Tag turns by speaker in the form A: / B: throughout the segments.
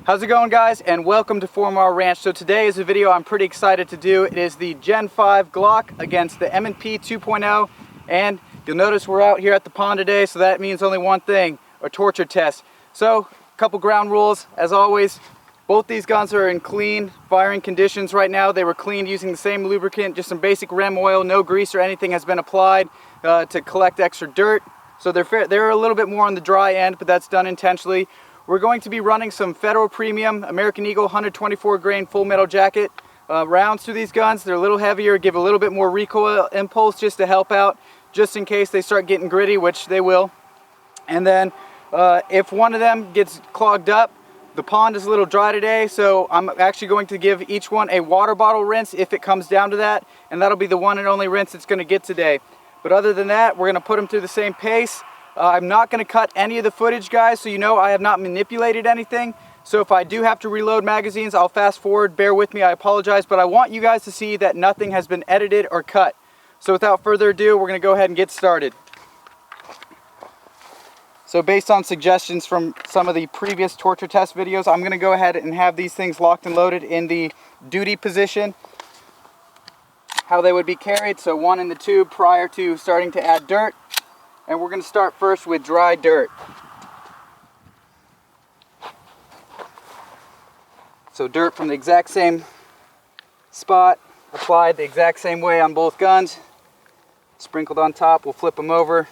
A: How's it going, guys, and welcome to 4 Mile Ranch. So today is a video I'm pretty excited to do. It is the Gen 5 Glock against the M&P 2.0, and you'll notice we're out here at the pond today, so that means only one thing: a torture test. So a couple ground rules. As always, both these guns are in clean firing conditions right now. They were cleaned using the same lubricant, just some basic rem oil. No grease or anything has been applied to collect extra dirt. So they're a little bit more on the dry end, but that's done intentionally. We're going to be running some Federal Premium American Eagle 124 grain full metal jacket rounds through these guns. They're a little heavier, give a little bit more recoil impulse just to help out, just in case they start getting gritty, which they will. And then if one of them gets clogged up, the pond is a little dry today, so I'm actually going to give each one a water bottle rinse if it comes down to that, and that'll be the one and only rinse it's going to get today. But other than that, we're going to put them through the same pace. I'm not going to cut any of the footage, guys, so you know I have not manipulated anything. So if I do have to reload magazines, I'll fast forward. Bear with me, I apologize, but I want you guys to see that nothing has been edited or cut. So without further ado, we're going to go ahead and get started. So based on suggestions from some of the previous torture test videos, I'm going to go ahead and have these things locked and loaded in the duty position, how they would be carried. So one in the tube prior to starting to add dirt. And we're going to start first with dry dirt. So dirt from the exact same spot, applied the exact same way on both guns, sprinkled on top. We'll flip them over.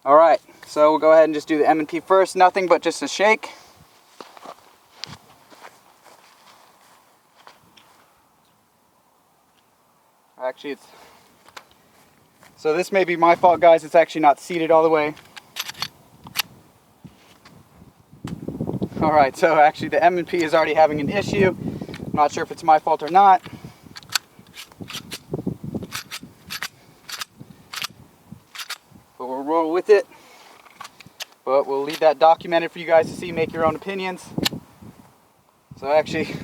A: Alright, so we'll go ahead and just do the M&P first. Nothing but just a shake. Actually, so this may be my fault, guys. It's actually not seated all the way. Alright, so actually the M&P is already having an issue. I'm not sure if it's my fault or not. But we'll roll with it. But we'll leave that documented for you guys to see, make your own opinions. So actually,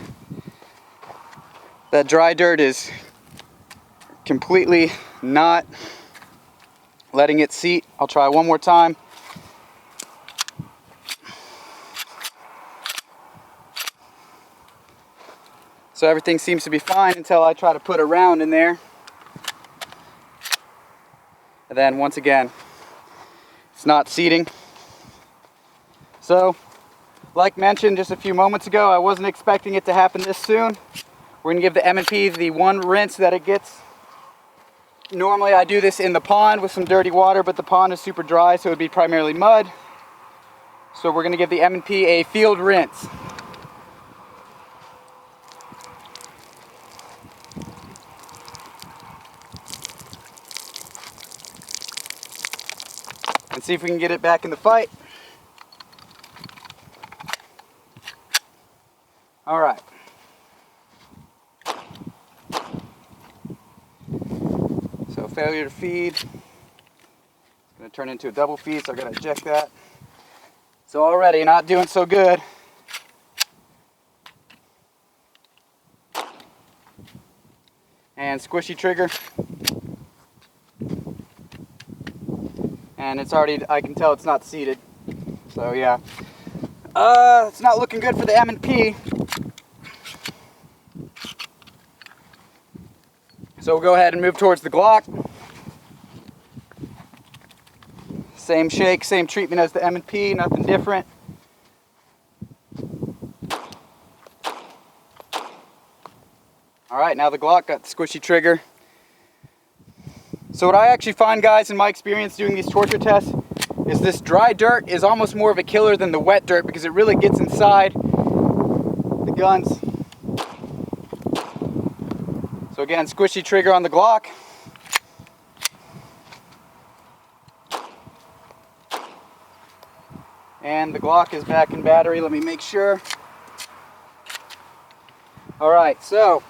A: that dry dirt is completely not letting it seat. I'll try one more time. So everything seems to be fine until I try to put a round in there. And then once again, it's not seating. So, like mentioned just a few moments ago, I wasn't expecting it to happen this soon. We're going to give the M&P the one rinse that it gets. Normally I do this in the pond with some dirty water, but the pond is super dry, so it would be primarily mud. So we're going to give the M&P a field rinse. And see if we can get it back in the fight. Alright. So failure to feed. It's going to turn into a double feed, so I got to eject that. So already not doing so good. And squishy trigger. And it's already, I can tell it's not seated. So yeah. It's not looking good for the M&P. So we'll go ahead and move towards the Glock. Same shake, same treatment as the M&P, nothing different. Alright, now the Glock got the squishy trigger. So what I actually find, guys, in my experience doing these torture tests, is this dry dirt is almost more of a killer than the wet dirt, because it really gets inside the guns. So again, squishy trigger on the Glock. And the Glock is back in battery. Let me make sure. Alright, so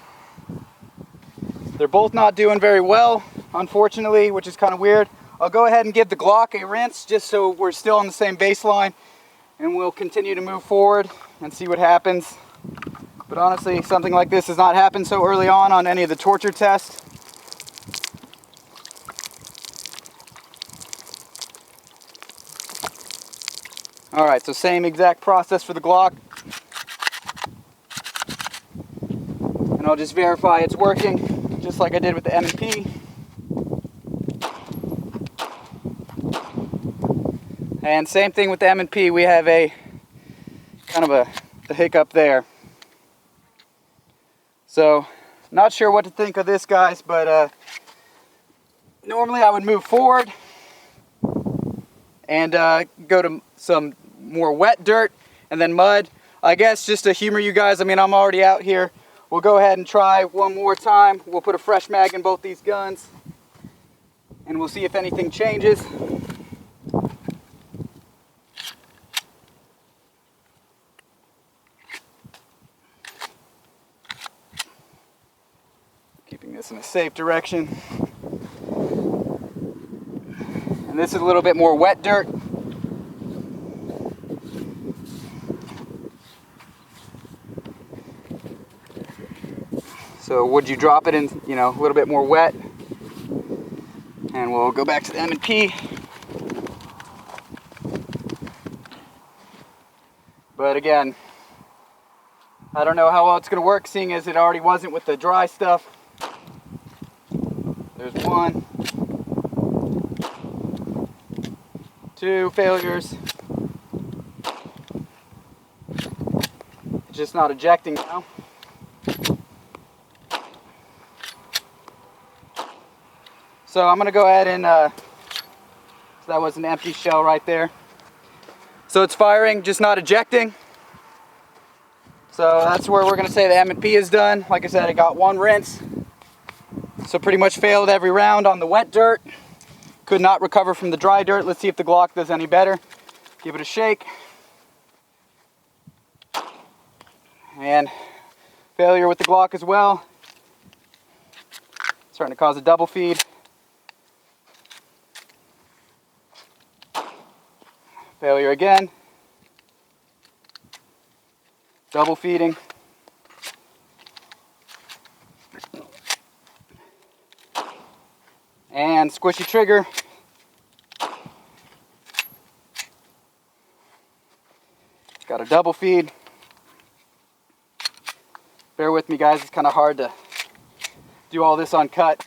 A: they're both not doing very well, unfortunately, which is kind of weird. I'll go ahead and give the Glock a rinse just so we're still on the same baseline, and we'll continue to move forward and see what happens. But honestly, something like this has not happened so early on any of the torture tests. Alright, so same exact process for the Glock. And I'll just verify it's working, just like I did with the M&P. And same thing with the M&P, we have a kind of a hiccup there. So, not sure what to think of this, guys, but normally I would move forward and go to some more wet dirt and then mud. I guess just to humor you guys, I mean, I'm already out here. We'll go ahead and try one more time. We'll put a fresh mag in both these guns and we'll see if anything changes. Keeping this in a safe direction. And this is a little bit more wet dirt. So would you drop it in, you know, a little bit more wet? And we'll go back to the M&P. But again, I don't know how well it's going to work, seeing as it already wasn't with the dry stuff. There's 1, 2 failures. It's just not ejecting now. So I'm going to go ahead and, so that was an empty shell right there. So it's firing, just not ejecting. So that's where we're going to say the M&P is done. Like I said, I got 1 rinse. So pretty much failed every round on the wet dirt. Could not recover from the dry dirt. Let's see if the Glock does any better. Give it a shake. And failure with the Glock as well. Starting to cause a double feed. Failure again. Double feeding. And squishy trigger. Got a double feed. Bear with me, guys, it's kind of hard to do all this on cut.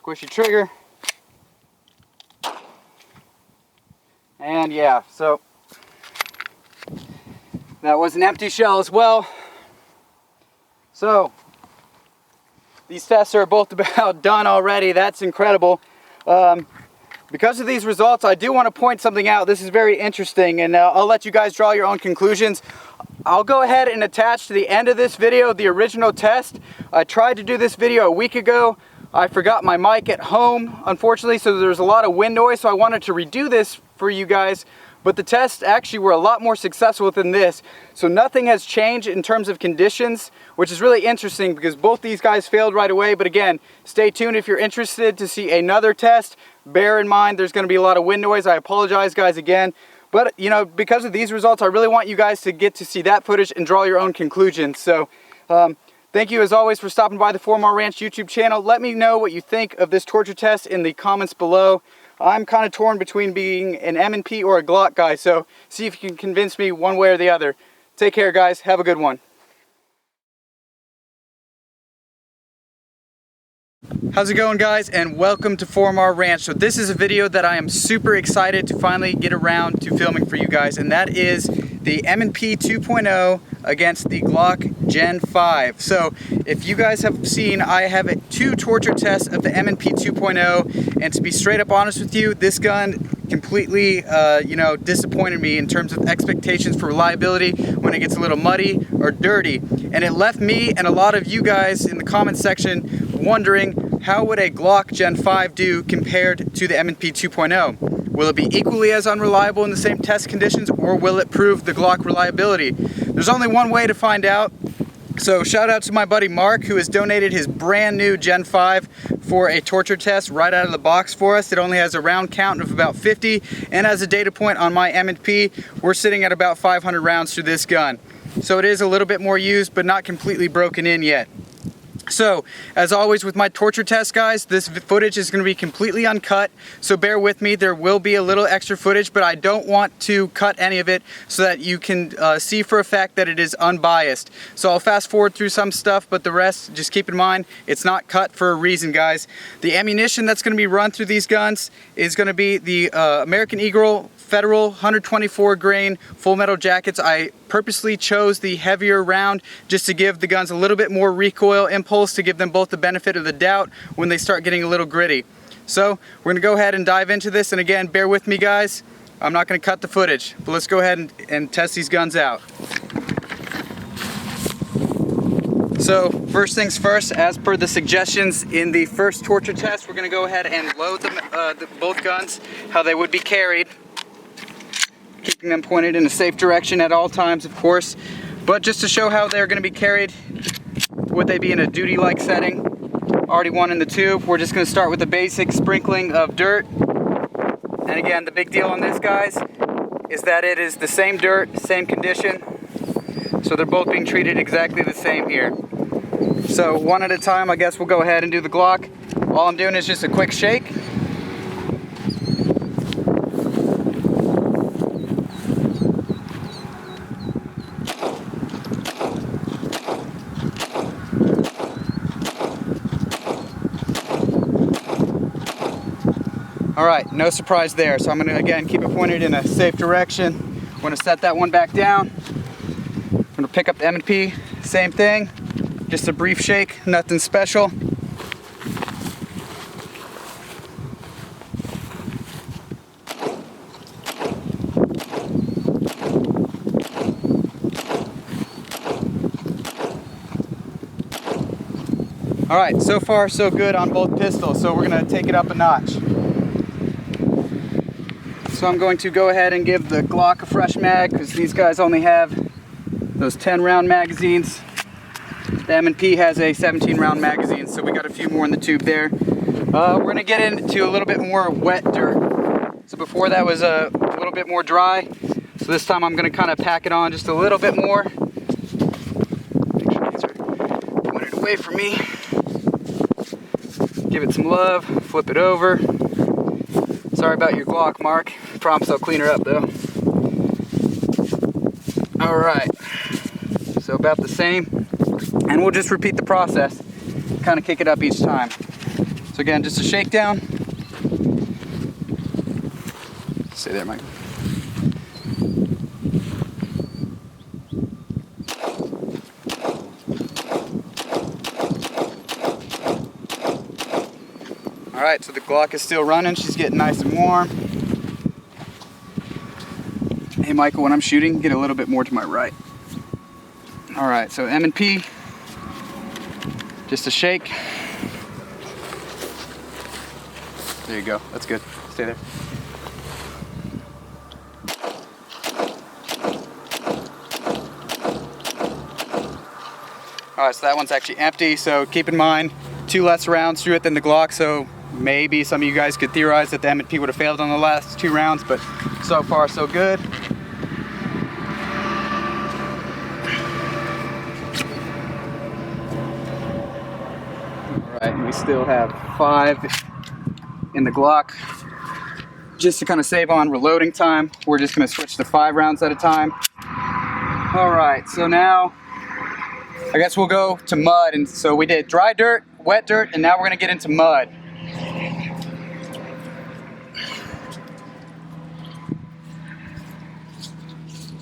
A: Squishy trigger. And yeah, so that was an empty shell as well. So these tests are both about done already. That's incredible. Because of these results, I do want to point something out. This is very interesting, and I'll let you guys draw your own conclusions. I'll go ahead and attach to the end of this video the original test. I tried to do this video a week ago. I forgot my mic at home, unfortunately, so there's a lot of wind noise, so I wanted to redo this for you guys. But the tests actually were a lot more successful than this. So nothing has changed in terms of conditions, which is really interesting because both these guys failed right away. But again, stay tuned if you're interested to see another test. Bear in mind, there's going to be a lot of wind noise. I apologize, guys, again. But, you know, because of these results, I really want you guys to get to see that footage and draw your own conclusions. So, thank you, as always, for stopping by the 4MR Ranch YouTube channel. Let me know what you think of this torture test in the comments below. I'm kind of torn between being an M&P or a Glock guy, so see if you can convince me one way or the other. Take care, guys. Have a good one. How's it going, guys, and welcome to 4MR Ranch. So this is a video that I am super excited to finally get around to filming for you guys, and that is the M&P 2.0 against the Glock Gen 5. So if you guys have seen, I have 2 torture tests of the M&P 2.0, and to be straight up honest with you, this gun completely disappointed me in terms of expectations for reliability when it gets a little muddy or dirty, and it left me and a lot of you guys in the comment section wondering, how would a Glock Gen 5 do compared to the M&P 2.0? Will it be equally as unreliable in the same test conditions, or will it prove the Glock reliability? There's only one way to find out. So shout out to my buddy Mark, who has donated his brand new Gen 5 for a torture test right out of the box for us. It only has a round count of about 50, and as a data point on my M&P, we're sitting at about 500 rounds through this gun. So it is a little bit more used, but not completely broken in yet. So, as always with my torture test, guys, this footage is going to be completely uncut, so bear with me. There will be a little extra footage, but I don't want to cut any of it so that you can see for a fact that it is unbiased. So I'll fast forward through some stuff, but the rest, just keep in mind, it's not cut for a reason, guys. The ammunition that's going to be run through these guns is going to be the American Eagle Federal 124 grain full metal jackets. I purposely chose the heavier round just to give the guns a little bit more recoil impulse, to give them both the benefit of the doubt when they start getting a little gritty. So we're gonna go ahead and dive into this, and again, bear with me, guys. I'm not gonna cut the footage, but let's go ahead and test these guns out. So first things first, as per the suggestions in the first torture test, we're gonna go ahead and load them, both guns how they would be carried, keeping them pointed in a safe direction at all times, of course. But just to show how they're going to be carried, would they be in a duty-like setting? Already one in the tube. We're just going to start with the basic sprinkling of dirt. And again, the big deal on this, guys, is that it is the same dirt, same condition. So they're both being treated exactly the same here. So one at a time, I guess we'll go ahead and do the Glock. All I'm doing is just a quick shake. Alright, no surprise there. So I'm going to, again, keep it pointed in a safe direction. I'm going to set that one back down. I'm going to pick up the M&P, same thing. Just a brief shake, nothing special. Alright, so far so good on both pistols, so we're going to take it up a notch. So I'm going to go ahead and give the Glock a fresh mag, because these guys only have those 10 round magazines. The M&P has a 17 round magazine, so we got a few more in the tube there. We're going to get into a little bit more wet dirt. So before that was a little bit more dry, so this time I'm going to kind of pack it on just a little bit more. Make sure these are pointed away from me. Give it some love, flip it over. Sorry about your Glock, Mark. Promise I'll clean her up though. Alright, so about the same. And we'll just repeat the process. Kind of kick it up each time. So again, just a shakedown. Stay there, Mike. Alright, so the Glock is still running. She's getting nice and warm. Hey Michael, when I'm shooting, get a little bit more to my right. Alright, so M&P. Just a shake. There you go. That's good. Stay there. Alright, so that one's actually empty, so keep in mind 2 less rounds through it than the Glock, so maybe some of you guys could theorize that the M&P would have failed on the last 2 rounds, but so far so good. Alright, we still have 5 in the Glock. Just to kind of save on reloading time, we're just going to switch to 5 rounds at a time. Alright, so now I guess we'll go to mud. And so we did dry dirt, wet dirt, and now we're going to get into mud.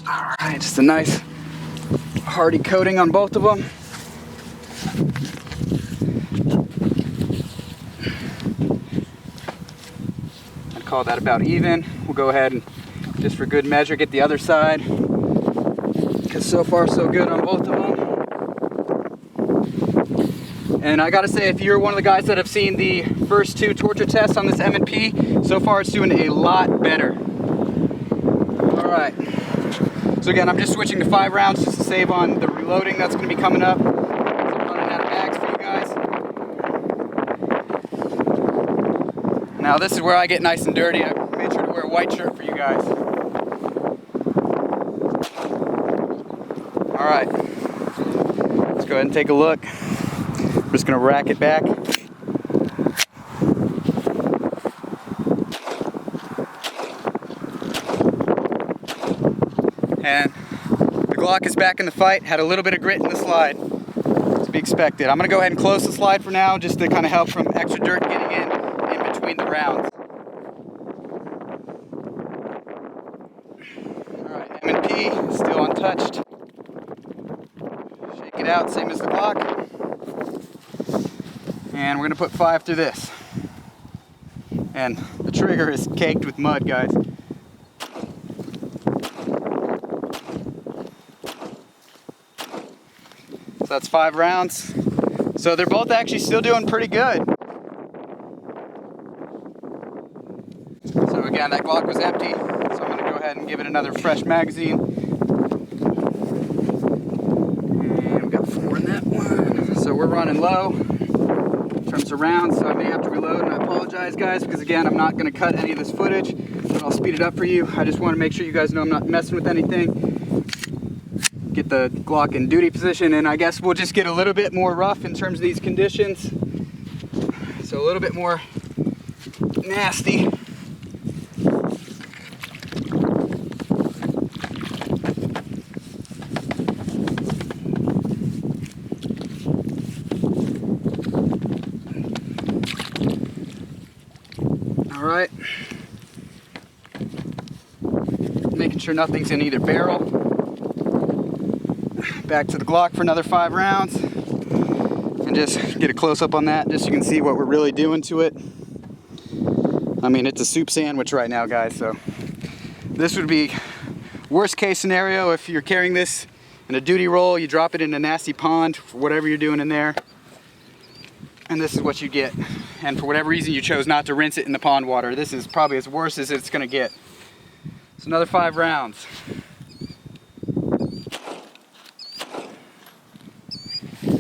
A: Alright, just a nice hardy coating on both of them. I'd call that about even. We'll go ahead and, just for good measure, get the other side, because so far so good on both of them. And I gotta say, if you're one of the guys that have seen the first 2 torture tests on this M&P, so far it's doing a lot better. Alright, so again, I'm just switching to 5 rounds just to save on the reloading that's going to be coming up. So I'm running out of mags for you guys. Now this is where I get nice and dirty. I made sure to wear a white shirt for you guys. Alright, let's go ahead and take a look. I'm just gonna rack it back. And the Glock is back in the fight. Had a little bit of grit in the slide, to be expected. I'm gonna go ahead and close the slide for now, just to kind of help from extra dirt getting in between the rounds. All right, M&P still untouched. Shake it out, same as the Glock. And we're gonna put 5 through this. And the trigger is caked with mud, guys. So that's 5 rounds. So they're both actually still doing pretty good. So again, that Glock was empty. So I'm gonna go ahead and give it another fresh magazine. And we got 4 in that one. So we're running low in terms of rounds. So I may have to reload, and I apologize, guys, because again, I'm not gonna cut any of this footage, but I'll speed it up for you. I just wanna make sure you guys know I'm not messing with anything. Get the Glock in duty position, and I guess we'll just get a little bit more rough in terms of these conditions. So a little bit more nasty. All right. Making sure nothing's in either barrel. Back to the Glock for another 5 rounds, and just get a close-up on that, just so you can see what we're really doing to it. I mean, it's a soup sandwich right now, guys. So this would be worst case scenario if you're carrying this in a duty roll. You drop it in a nasty pond for whatever you're doing in there, and this is what you get. And for whatever reason you chose not to rinse it in the pond water, this is probably as worse as it's gonna get. So another 5 rounds.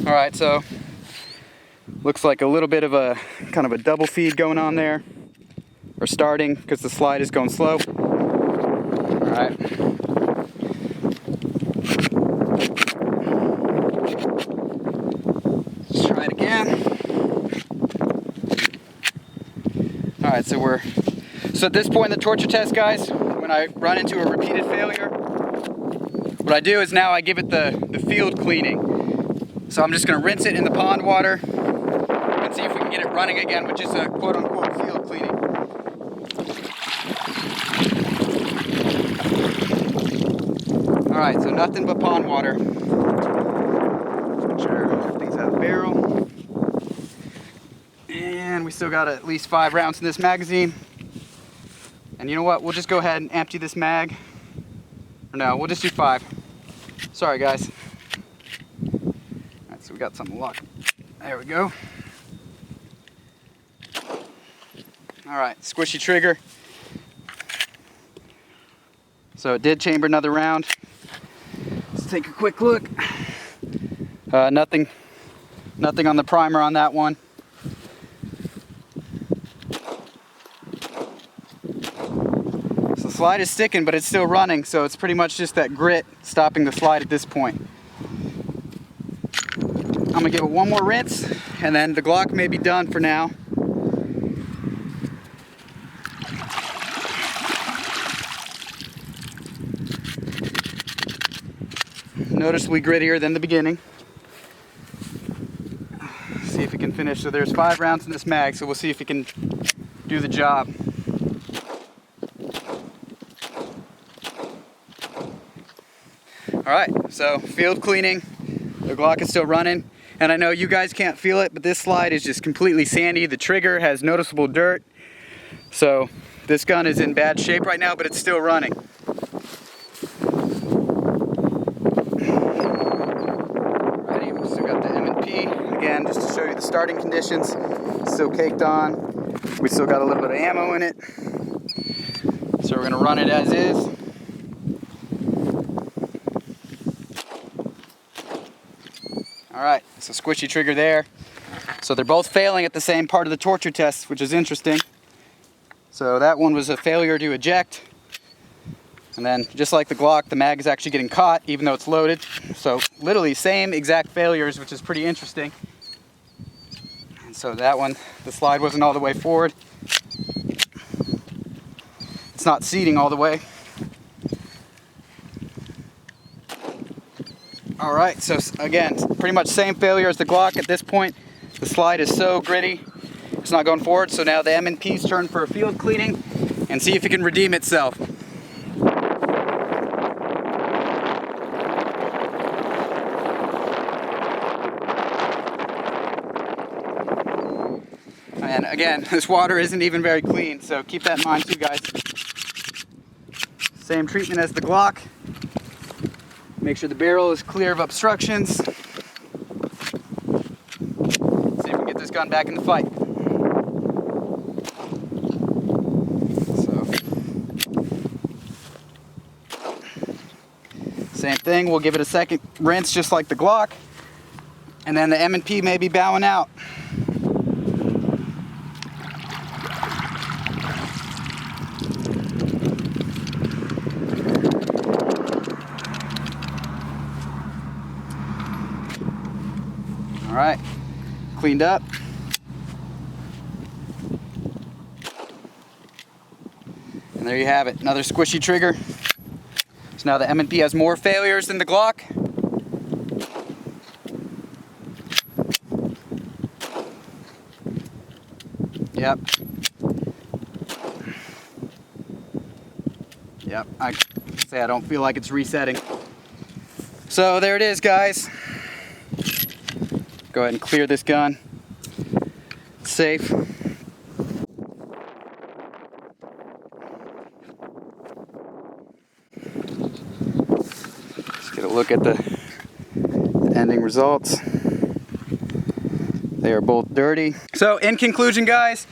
A: All right, so looks like a little bit of a kind of a double feed going on there, or starting, because the slide is going slow. All right. Let's try it again. All right, so at this point in the torture test, guys, when I run into a repeated failure, what I do is now I give it the field cleaning. So I'm just gonna rinse it in the pond water and see if we can get it running again with just a quote-unquote field cleaning. All right, so nothing but pond water. Make sure everything's out of the barrel. And we still got at least 5 rounds in this magazine. And you know what, we'll just go ahead and empty this mag. Or no, we'll just do 5. Sorry, guys. So we got some luck. There we go. All right, squishy trigger. So it did chamber another round. Let's take a quick look. Nothing on the primer on that one. So the slide is sticking, but it's still running, so it's pretty much just that grit stopping the slide at this point. I'm gonna give it one more rinse, and then the Glock may be done for now. Noticeably grittier than the beginning. See if we can finish. So there's 5 rounds in this mag, so we'll see if we can do the job. All right, so field cleaning. The Glock is still running. And I know you guys can't feel it, but this slide is just completely sandy. The trigger has noticeable dirt. So this gun is in bad shape right now, but it's still running. Alrighty, we still got the M&P. Again, just to show you the starting conditions. Still caked on. We still got a little bit of ammo in it. So we're gonna run it as is. All right, so squishy trigger there. So they're both failing at the same part of the torture test, which is interesting. So that one was a failure to eject. And then just like the Glock, the mag is actually getting caught even though it's loaded. So literally same exact failures, which is pretty interesting. So that one, the slide wasn't all the way forward. It's not seating all the way. All right, so again, pretty much same failure as the Glock at this point. The slide is so gritty, it's not going forward. So now the M&P's turn for a field cleaning and see if it can redeem itself. And again, this water isn't even very clean, so keep that in mind too, guys. Same treatment as the Glock. Make sure the barrel is clear of obstructions. See if we can get this gun back in the fight. So, same thing, we'll give it a second rinse just like the Glock. And then the M&P may be bowing out. All right, cleaned up. And there you have it, another squishy trigger. So now the M&P has more failures than the Glock. Yep. Yep, I say I don't feel like it's resetting. So there it is, guys. Go ahead and clear this gun. It's safe. Let's get a look at the ending results. They are both dirty. So in conclusion, guys,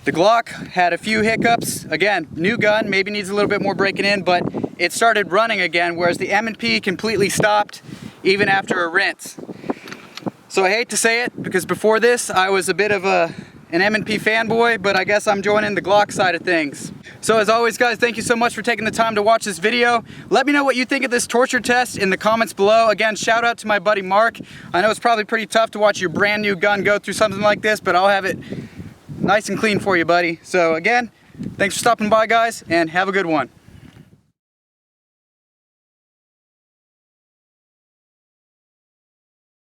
A: the Glock had a few hiccups. Again, new gun, maybe needs a little bit more breaking in, but it started running again, whereas the M&P completely stopped even after a rinse. So I hate to say it, because before this I was a bit of an M&P fanboy, but I guess I'm joining the Glock side of things. So as always, guys, thank you so much for taking the time to watch this video. Let me know what you think of this torture test in the comments below. Again, shout out to my buddy Mark. I know it's probably pretty tough to watch your brand new gun go through something like this, but I'll have it nice and clean for you, buddy. So again, thanks for stopping by, guys, and have a good one.